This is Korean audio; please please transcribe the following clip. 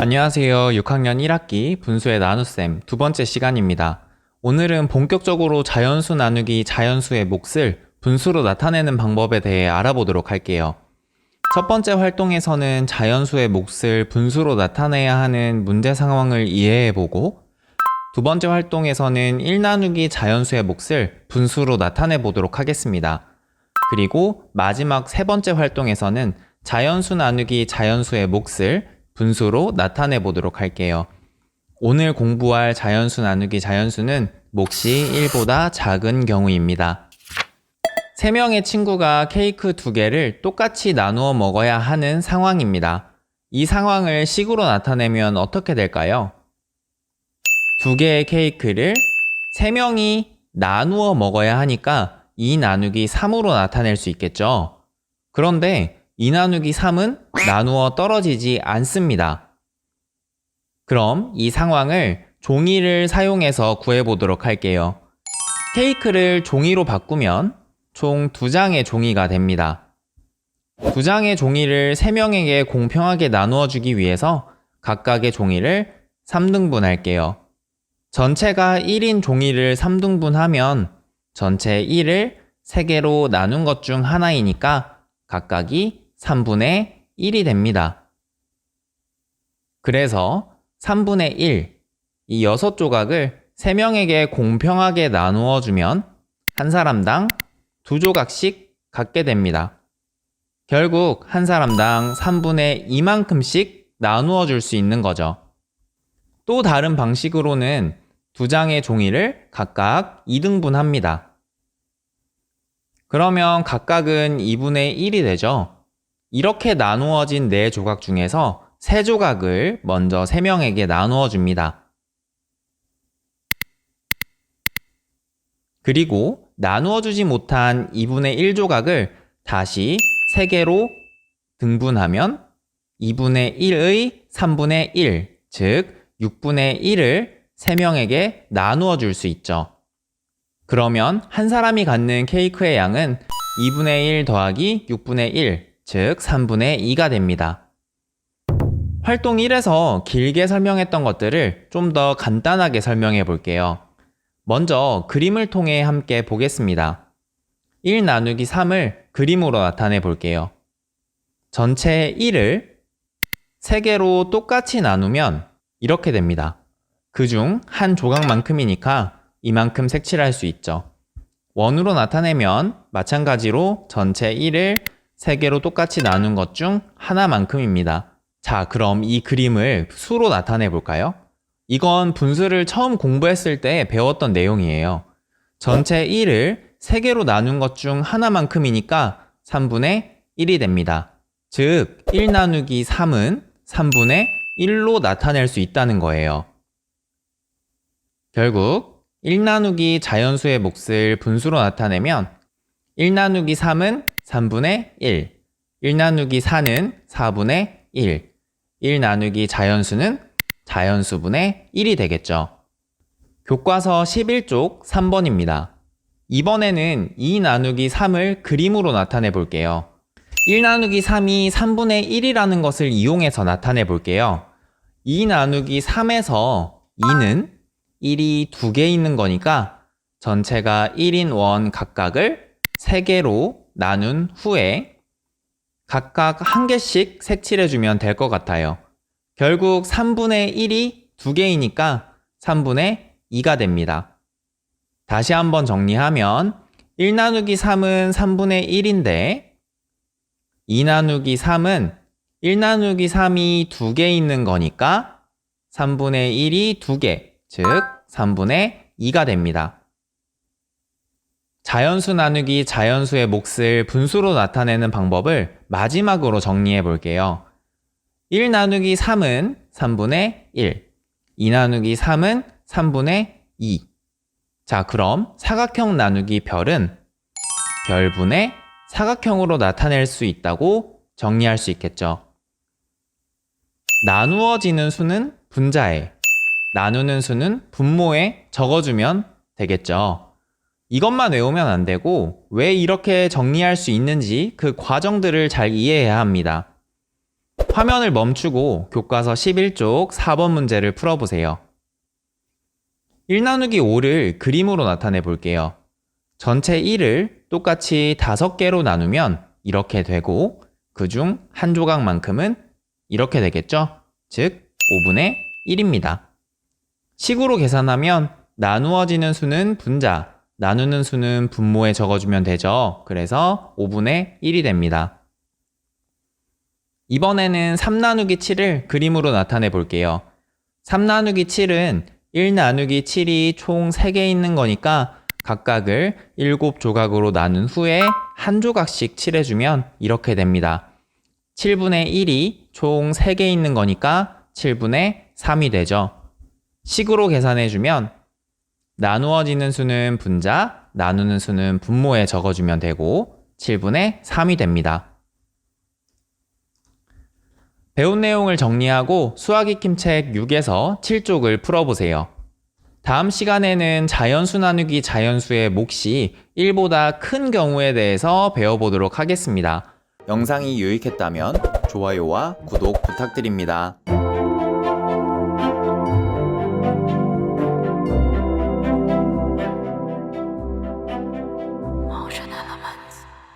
안녕하세요. 6학년 1학기 분수의 나눗셈 두 번째 시간입니다. 오늘은 본격적으로 자연수 나누기 자연수의 몫을 분수로 나타내는 방법에 대해 알아보도록 할게요. 첫 번째 활동에서는 자연수의 몫을 분수로 나타내야 하는 문제 상황을 이해해보고, 두 번째 활동에서는 1 나누기 자연수의 몫을 분수로 나타내 보도록 하겠습니다. 그리고 마지막 세 번째 활동에서는 자연수 나누기 자연수의 몫을 분수로 나타내 보도록 할게요. 오늘 공부할 자연수 나누기 자연수는 몫이 1보다 작은 경우입니다. 3명의 친구가 케이크 2개를 똑같이 나누어 먹어야 하는 상황입니다. 이 상황을 식으로 나타내면 어떻게 될까요? 2개의 케이크를 3명이 나누어 먹어야 하니까 2 나누기 3으로 나타낼 수 있겠죠. 그런데 2 나누기 3은 나누어 떨어지지 않습니다. 그럼 이 상황을 종이를 사용해서 구해보도록 할게요. 케이크를 종이로 바꾸면 총 2장의 종이가 됩니다. 2장의 종이를 3명에게 공평하게 나누어 주기 위해서 각각의 종이를 3등분 할게요. 전체가 1인 종이를 3등분하면 전체 1을 3개로 나눈 것 중 하나이니까 각각이 3분의 1이 됩니다. 그래서 3분의 1, 이 6조각을 3명에게 공평하게 나누어 주면 한 사람당 2조각씩 갖게 됩니다. 결국 한 사람당 3분의 2만큼씩 나누어 줄 수 있는 거죠. 또 다른 방식으로는 2장의 종이를 각각 2등분합니다. 그러면 각각은 2분의 1이 되죠. 이렇게 나누어진 4조각 중에서 3조각을 먼저 3명에게 나누어 줍니다. 그리고 나누어 주지 못한 2분의 1조각을 다시 3개로 등분하면 2분의 1의 3분의 1, 즉 6분의 1을 3명에게 나누어 줄 수 있죠. 그러면 한 사람이 갖는 케이크의 양은 2분의 1 더하기 6분의 1, 즉 3분의 2가 됩니다. 활동 1에서 길게 설명했던 것들을 좀 더 간단하게 설명해 볼게요. 먼저 그림을 통해 함께 보겠습니다. 1 나누기 3을 그림으로 나타내 볼게요. 전체 1을 3개로 똑같이 나누면 이렇게 됩니다. 그중 한 조각만큼이니까 이만큼 색칠할 수 있죠. 원으로 나타내면 마찬가지로 전체 1을 3개로 똑같이 나눈 것 중 하나만큼입니다. 자, 그럼 이 그림을 수로 나타내 볼까요? 이건 분수를 처음 공부했을 때 배웠던 내용이에요. 전체 1을 3개로 나눈 것 중 하나만큼이니까 3분의 1이 됩니다. 즉, 1 나누기 3은 3분의 1로 나타낼 수 있다는 거예요. 결국 1 나누기 자연수의 몫을 분수로 나타내면 1 나누기 3은 3분의 1, 1 나누기 4는 4분의 1, 1 나누기 자연수는 자연수분의 1이 되겠죠. 교과서 11쪽 3번입니다. 이번에는 2 나누기 3을 그림으로 나타내 볼게요. 1 나누기 3이 3분의 1이라는 것을 이용해서 나타내 볼게요. 2 나누기 3에서 2는 1이 2개 있는 거니까 전체가 1인 원 각각을 3개로 나눈 후에 각각 1개씩 색칠해주면 될 것 같아요. 결국 3분의 1이 2개이니까 3분의 2가 됩니다. 다시 한번 정리하면 1 나누기 3은 3분의 1인데 2 나누기 3은 1 나누기 3이 2개 있는 거니까 3분의 1이 2개, 즉 3분의 2가 됩니다. 자연수 나누기 자연수의 몫을 분수로 나타내는 방법을 마지막으로 정리해 볼게요. 1 나누기 3은 3분의 1, 2 나누기 3은 3분의 2. 자, 그럼 사각형 나누기 별은 별분의 사각형으로 나타낼 수 있다고 정리할 수 있겠죠. 나누어지는 수는 분자에, 나누는 수는 분모에 적어주면 되겠죠. 이것만 외우면 안 되고 왜 이렇게 정리할 수 있는지 그 과정들을 잘 이해해야 합니다. 화면을 멈추고 교과서 11쪽 4번 문제를 풀어보세요. 1 나누기 5를 그림으로 나타내 볼게요. 전체 1을 똑같이 5개로 나누면 이렇게 되고 그중 한 조각만큼은 이렇게 되겠죠? 즉 5분의 1입니다. 식으로 계산하면 나누어지는 수는 분자, 나누는 수는 분모에 적어주면 되죠. 그래서 5분의 1이 됩니다. 이번에는 3 나누기 7을 그림으로 나타내 볼게요. 3 나누기 7은 1 나누기 7이 총 3개 있는 거니까 각각을 7조각으로 나눈 후에 한 조각씩 칠해주면 이렇게 됩니다. 7분의 1이 총 3개 있는 거니까 7분의 3이 되죠. 식으로 계산해주면 나누어지는 수는 분자, 나누는 수는 분모에 적어주면 되고 7분의 3이 됩니다. 배운 내용을 정리하고 수학익힘책 6에서 7쪽을 풀어보세요. 다음 시간에는 자연수 나누기 자연수의 몫이 1보다 큰 경우에 대해서 배워보도록 하겠습니다. 영상이 유익했다면 좋아요와 구독 부탁드립니다.